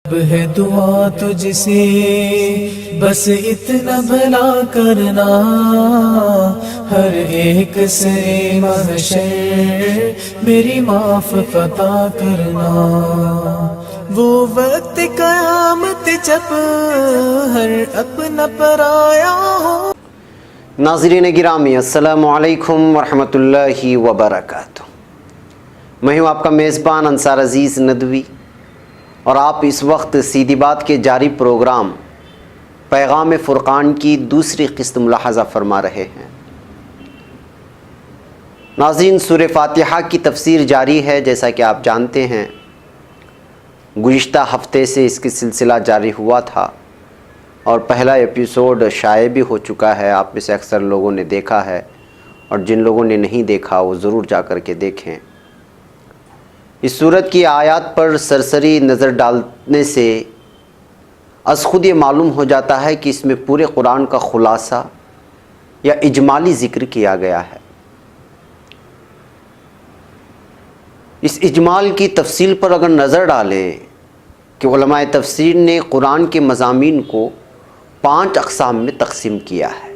اب ہے دعا تجھ سے بس اتنا بھلا کرنا، ہر ایک سے محشر میری معاف عطا کرنا، وہ وقت قیامت جب ہر اپنا پرایا ہو۔ ناظرین گرامی، السلام علیکم ورحمۃ اللہ وبرکاتہ۔ میں ہوں آپ کا میزبان انصار عزیز ندوی، اور آپ اس وقت سیدھی بات کے جاری پروگرام پیغام فرقان کی دوسری قسط ملاحظہ فرما رہے ہیں۔ ناظرین، سورہ فاتحہ کی تفسیر جاری ہے، جیسا کہ آپ جانتے ہیں گزشتہ ہفتے سے اس کی سلسلہ جاری ہوا تھا اور پہلا ایپیسوڈ شائع بھی ہو چکا ہے۔ آپ میں سے اکثر لوگوں نے دیکھا ہے، اور جن لوگوں نے نہیں دیکھا وہ ضرور جا کر کے دیکھیں۔ اس سورت کی آیات پر سرسری نظر ڈالنے سے از خود یہ معلوم ہو جاتا ہے کہ اس میں پورے قرآن کا خلاصہ یا اجمالی ذکر کیا گیا ہے۔ اس اجمال کی تفصیل پر اگر نظر ڈالیں کہ علماء تفسیر نے قرآن کے مضامین کو 5 اقسام میں تقسیم کیا ہے،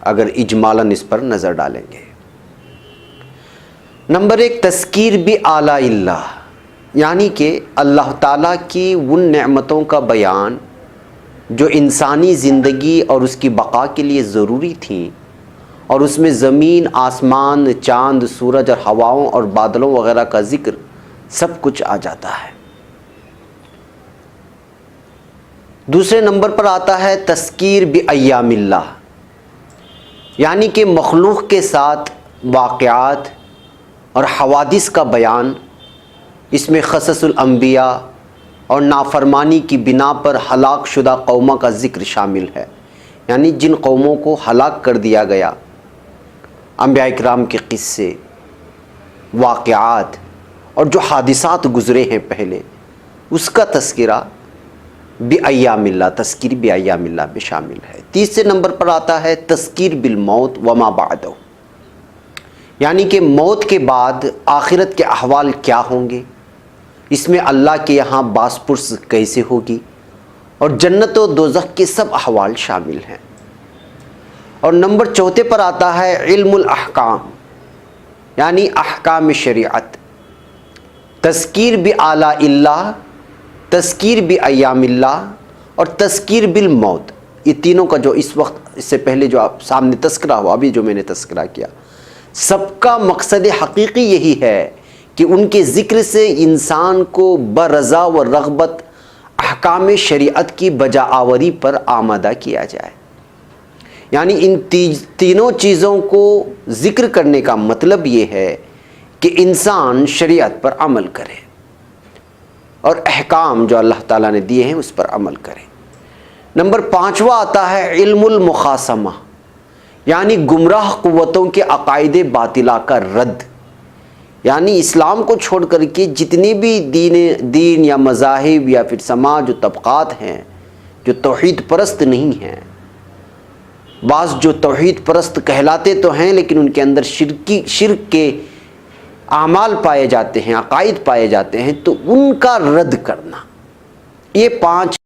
اگر اجمالاً اس پر نظر ڈالیں گے۔ نمبر 1، تذکیر بآلاء اللہ، یعنی کہ اللہ تعالیٰ کی ان نعمتوں کا بیان جو انسانی زندگی اور اس کی بقا کے لیے ضروری تھیں، اور اس میں زمین، آسمان، چاند، سورج اور ہواؤں اور بادلوں وغیرہ کا ذکر سب کچھ آ جاتا ہے۔ دوسرے نمبر پر آتا ہے تذکیر بایام اللہ، یعنی کہ مخلوق کے ساتھ واقعات اور حوادث کا بیان، اس میں قصص الانبیاء اور نافرمانی کی بنا پر ہلاک شدہ قوموں کا ذکر شامل ہے، یعنی جن قوموں کو ہلاک کر دیا گیا، انبیاء اکرام کے قصے، واقعات اور جو حادثات گزرے ہیں پہلے، اس کا تذکرہ بایام اللہ، تذکیر بایام اللہ میں شامل ہے۔ تیسرے نمبر پر آتا ہے تذکیر بالموت وما بعدہ، یعنی کہ موت کے بعد آخرت کے احوال کیا ہوں گے، اس میں اللہ کے یہاں باس پرس کیسے ہوگی، اور جنت و دوزخ کے سب احوال شامل ہیں۔ اور نمبر 4 پر آتا ہے علم الاحکام، یعنی احکام شریعت، تذکیر بآلاء اللہ، تذکیر بایام اللہ اور تذکیر بالموت۔ یہ تینوں کا جو اس وقت، اس سے پہلے جو آپ سامنے تذکرہ ہوا، ابھی جو میں نے تذکرہ کیا، سب کا مقصد حقیقی یہی ہے کہ ان کے ذکر سے انسان کو برضا و رغبت احکام شریعت کی بجا آوری پر آمادہ کیا جائے۔ یعنی ان تینوں چیزوں کو ذکر کرنے کا مطلب یہ ہے کہ انسان شریعت پر عمل کرے اور احکام جو اللہ تعالیٰ نے دیے ہیں اس پر عمل کرے۔ نمبر 5واں آتا ہے علم المخاصمہ، یعنی گمراہ قوتوں کے عقائد باطلہ کا رد، یعنی اسلام کو چھوڑ کر کے جتنی بھی دین یا مذاہب یا پھر سماج و طبقات ہیں جو توحید پرست نہیں ہیں، بعض جو توحید پرست کہلاتے تو ہیں لیکن ان کے اندر شرک کے اعمال پائے جاتے ہیں، عقائد پائے جاتے ہیں، تو ان کا رد کرنا، یہ 5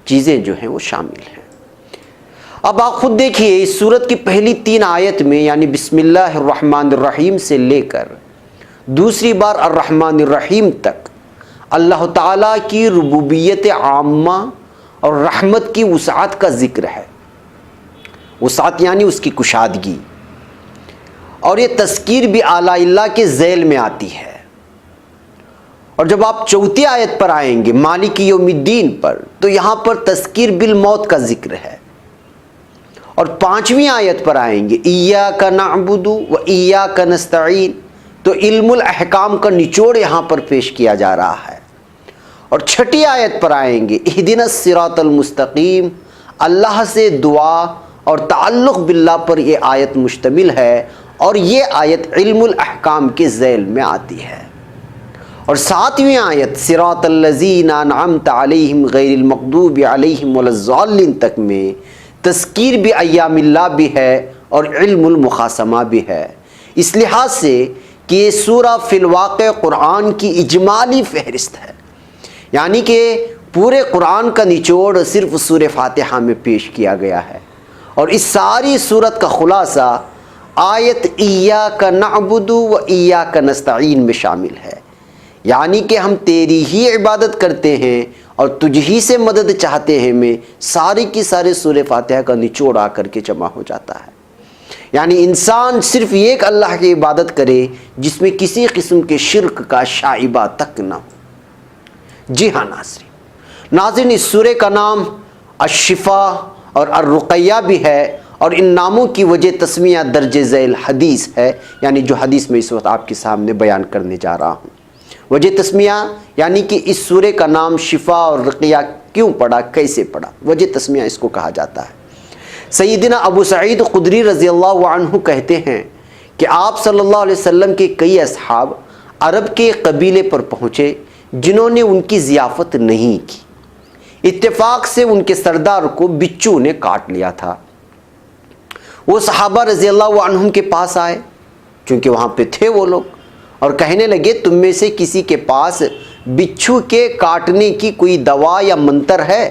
چیزیں جو ہیں وہ شامل ہیں۔ اب آپ خود دیکھیے اس سورت کی پہلی 3 آیت میں، یعنی بسم اللہ الرحمن الرحیم سے لے کر دوسری بار الرحمن الرحیم تک اللہ تعالیٰ کی ربوبیت عامہ اور رحمت کی وسعت کا ذکر ہے۔ وسعت یعنی اس کی کشادگی، اور یہ تذکیر بآلاء اللہ کے ذیل میں آتی ہے۔ اور جب آپ 4تھی آیت پر آئیں گے مالک یوم الدین پر، تو یہاں پر تذکیر بالموت کا ذکر ہے۔ اور 5ویں آیت پر آئیں گے ایاک نعبد و ایاک نستعین، تو علم الاحکام کا نچوڑ یہاں پر پیش کیا جا رہا ہے۔ اور 6ٹھی آیت پر آئیں گے اہدنا الصراط المستقیم، اللہ سے دعا اور تعلق باللہ پر یہ آیت مشتمل ہے، اور یہ آیت علم الاحکام کے ذیل میں آتی ہے۔ اور 7ویں آیت صراط الذین انعمت علیہم غیر المغضوب علیہم ولا الضالین تک میں تذکیر بایام اللہ بھی ہے اور علم المخاصمہ بھی ہے، اس لحاظ سے کہ یہ سورہ فی الواقع قرآن کی اجمالی فہرست ہے، یعنی کہ پورے قرآن کا نچوڑ صرف سورہ فاتحہ میں پیش کیا گیا ہے، اور اس ساری سورت کا خلاصہ آیت ایاک نعبد و ایاک نستعین میں شامل ہے، یعنی کہ ہم تیری ہی عبادت کرتے ہیں اور تجھ ہی سے مدد چاہتے ہیں میں ساری کی سارے سورہ فاتحہ کا نچوڑ آ کر کے جمع ہو جاتا ہے۔ یعنی انسان صرف ایک اللہ کی عبادت کرے جس میں کسی قسم کے شرک کا شائبہ تک نہ ہو۔ جی ہاں ناظرین، اس سورہ کا نام الشفا اور الرقیہ بھی ہے، اور ان ناموں کی وجہ تسمیہ درج ذیل حدیث ہے، یعنی جو حدیث میں اس وقت آپ کے سامنے بیان کرنے جا رہا ہوں۔ وجہ تسمیہ یعنی کہ اس سورہ کا نام شفا اور رقیہ کیوں پڑا، کیسے پڑا، وجہ تسمیہ اس کو کہا جاتا ہے۔ سیدنا ابو سعید خدری رضی اللہ عنہ کہتے ہیں کہ آپ صلی اللہ علیہ وسلم کے کئی اصحاب عرب کے قبیلے پر پہنچے جنہوں نے ان کی ضیافت نہیں کی۔ اتفاق سے ان کے سردار کو بچھو نے کاٹ لیا تھا۔ وہ صحابہ رضی اللہ عنہم کے پاس آئے، چونکہ وہاں پہ تھے وہ لوگ، اور کہنے لگے تم میں سے کسی کے پاس بچھو کے کاٹنے کی کوئی دوا یا منتر ہے؟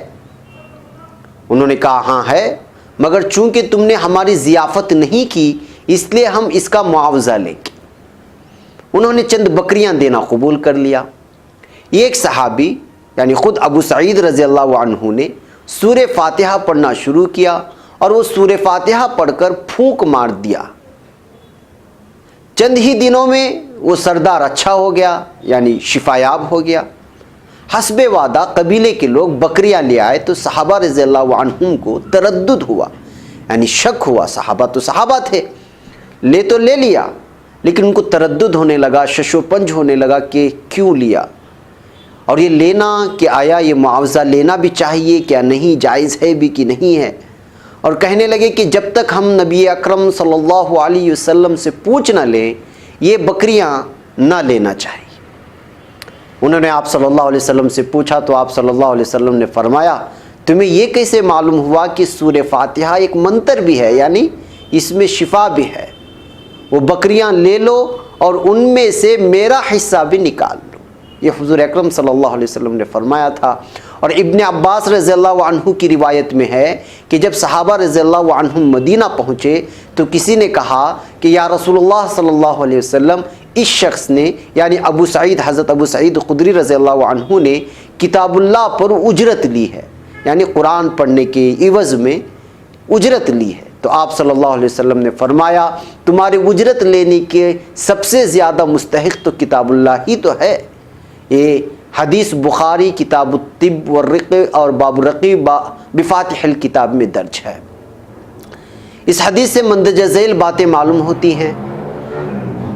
انہوں نے کہا ہاں ہے، مگر چونکہ تم نے ہماری ضیافت نہیں کی اس لیے ہم اس کا معاوضہ لیں گے۔ انہوں نے چند بکریاں دینا قبول کر لیا۔ ایک صحابی یعنی خود ابو سعید رضی اللہ عنہ نے سورہ فاتحہ پڑھنا شروع کیا، اور وہ سورہ فاتحہ پڑھ کر پھونک مار دیا۔ چند ہی دنوں میں وہ سردار اچھا ہو گیا، یعنی شفایاب ہو گیا۔ حسب وعدہ قبیلے کے لوگ بکریاں لے آئے تو صحابہ رضی اللہ عنہم کو تردد ہوا، یعنی شک ہوا۔ صحابہ تو صحابہ تھے، لے تو لے لیا، لیکن ان کو تردد ہونے لگا، شش و پنج ہونے لگا کہ کیوں لیا، اور یہ لینا کہ آیا یہ معاوضہ لینا بھی چاہیے کیا نہیں، جائز ہے بھی کہ نہیں ہے۔ اور کہنے لگے کہ جب تک ہم نبی اکرم صلی اللہ علیہ وسلم سے پوچھ نہ لیں یہ بکریاں نہ لینا چاہیے۔ انہوں نے آپ صلی اللہ علیہ وسلم سے پوچھا تو آپ صلی اللہ علیہ وسلم نے فرمایا تمہیں یہ کیسے معلوم ہوا کہ سورہ فاتحہ ایک منتر بھی ہے، یعنی اس میں شفا بھی ہے؟ وہ بکریاں لے لو اور ان میں سے میرا حصہ بھی نکال لو۔ یہ حضور اکرم صلی اللہ علیہ وسلم نے فرمایا تھا۔ اور ابن عباس رضی اللہ عنہ کی روایت میں ہے کہ جب صحابہ رضی اللہ عنہم مدینہ پہنچے تو کسی نے کہا کہ یا رسول اللہ صلی اللہ علیہ وسلم، اس شخص نے یعنی ابو سعید، حضرت ابو سعید خدری رضی اللہ عنہ نے کتاب اللہ پر اجرت لی ہے، یعنی قرآن پڑھنے کے عوض میں اجرت لی ہے۔ تو آپ صلی اللہ علیہ وسلم نے فرمایا تمہارے اجرت لینے کے سب سے زیادہ مستحق تو کتاب اللہ ہی تو ہے۔ یہ حدیث بخاری کتاب الطب والرق اور باب الرقی بفاتح الکتاب میں درج ہے۔ اس حدیث سے مندرجہ ذیل باتیں معلوم ہوتی ہیں،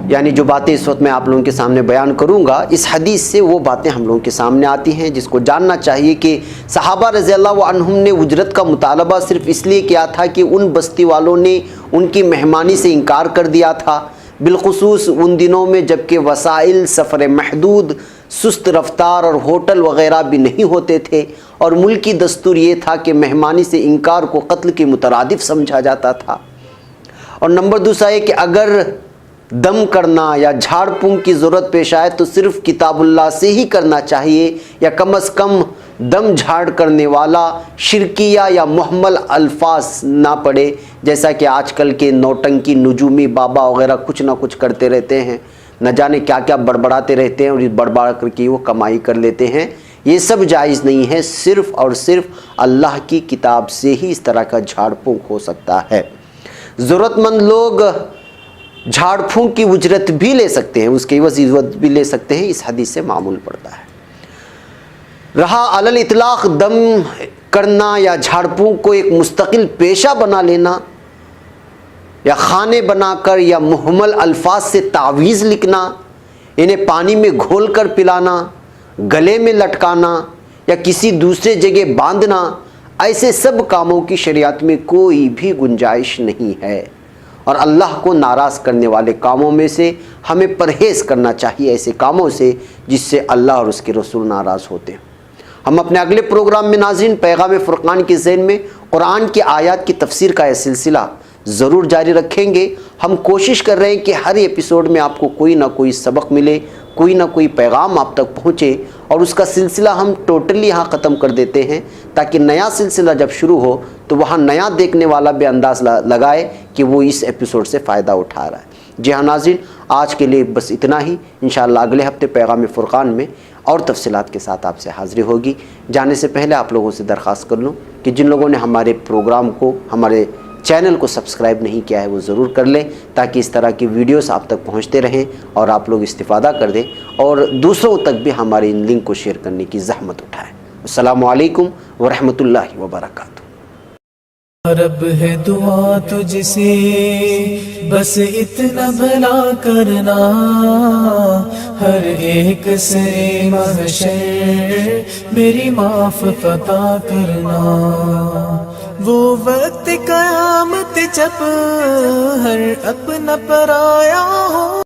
یعنی جو باتیں اس وقت میں آپ لوگوں کے سامنے بیان کروں گا، اس حدیث سے وہ باتیں ہم لوگوں کے سامنے آتی ہیں جس کو جاننا چاہیے کہ صحابہ رضی اللہ عنہم نے اجرت کا مطالبہ صرف اس لیے کیا تھا کہ ان بستی والوں نے ان کی مہمانی سے انکار کر دیا تھا، بالخصوص ان دنوں میں جب کہ وسائل سفر محدود، سست رفتار اور ہوٹل وغیرہ بھی نہیں ہوتے تھے، اور ملکی دستور یہ تھا کہ مہمانی سے انکار کو قتل کے مترادف سمجھا جاتا تھا۔ اور نمبر دوسرا یہ کہ اگر دم کرنا یا جھاڑ پھونک کی ضرورت پیش آئے تو صرف کتاب اللہ سے ہی کرنا چاہیے، یا کم از کم دم جھاڑ کرنے والا شرکیہ یا محمل الفاظ نہ پڑے، جیسا کہ آج کل کے نوٹنکی نجومی بابا وغیرہ کچھ نہ کچھ کرتے رہتے ہیں، نہ جانے کیا کیا بڑبڑاتے رہتے ہیں، اور بڑبڑا کر کے وہ کمائی کر لیتے ہیں۔ یہ سب جائز نہیں ہے، صرف اور صرف اللہ کی کتاب سے ہی اس طرح کا جھاڑ پھونک ہو سکتا ہے۔ ضرورت مند لوگ جھاڑ پھونک کی اجرت بھی لے سکتے ہیں، اس کی عوض بھی لے سکتے ہیں، اس حدیث سے معمول پڑتا ہے۔ رہا علی الاطلاق دم کرنا یا جھاڑ پھونک کو ایک مستقل پیشہ بنا لینا، یا خانے بنا کر یا محمل الفاظ سے تعویذ لکھنا، انہیں پانی میں گھول کر پلانا، گلے میں لٹکانا یا کسی دوسرے جگہ باندھنا، ایسے سب کاموں کی شریعت میں کوئی بھی گنجائش نہیں ہے، اور اللہ کو ناراض کرنے والے کاموں میں سے ہمیں پرہیز کرنا چاہیے، ایسے کاموں سے جس سے اللہ اور اس کے رسول ناراض ہوتے ہیں۔ ہم اپنے اگلے پروگرام میں ناظرین پیغام فرقان کے ذیل میں قرآن کی آیات کی تفسیر کا یہ سلسلہ ضرور جاری رکھیں گے۔ ہم کوشش کر رہے ہیں کہ ہر ایپیسوڈ میں آپ کو کوئی نہ کوئی سبق ملے، کوئی نہ کوئی پیغام آپ تک پہنچے، اور اس کا سلسلہ ہم ٹوٹلی یہاں ختم کر دیتے ہیں تاکہ نیا سلسلہ جب شروع ہو تو وہاں نیا دیکھنے والا بھی انداز لگائے کہ وہ اس ایپیسوڈ سے فائدہ اٹھا رہا ہے۔ جی ہاں ناظرین، آج کے لیے بس اتنا ہی۔ انشاءاللہ اگلے ہفتے پیغام فرقان میں اور تفصیلات کے ساتھ آپ سے حاضری ہوگی۔ جانے سے پہلے آپ لوگوں سے درخواست کر لوں کہ جن لوگوں نے ہمارے پروگرام کو، ہمارے چینل کو سبسکرائب نہیں کیا ہے وہ ضرور کر لیں، تاکہ اس طرح کی ویڈیوز آپ تک پہنچتے رہیں اور آپ لوگ استفادہ کر دیں اور دوسروں تک بھی ہمارے ان لنک کو شیئر کرنے کی زحمت اٹھائیں۔ السلام علیکم ورحمۃ اللہ وبرکاتہ۔ رب ہے دعا تجھ سے بس اتنا بھلا کرنا، ہر ایک سے محشر میری معاف عطا کرنا۔ وہ وقت قیامت جب ہر اپنا پرایا ہو،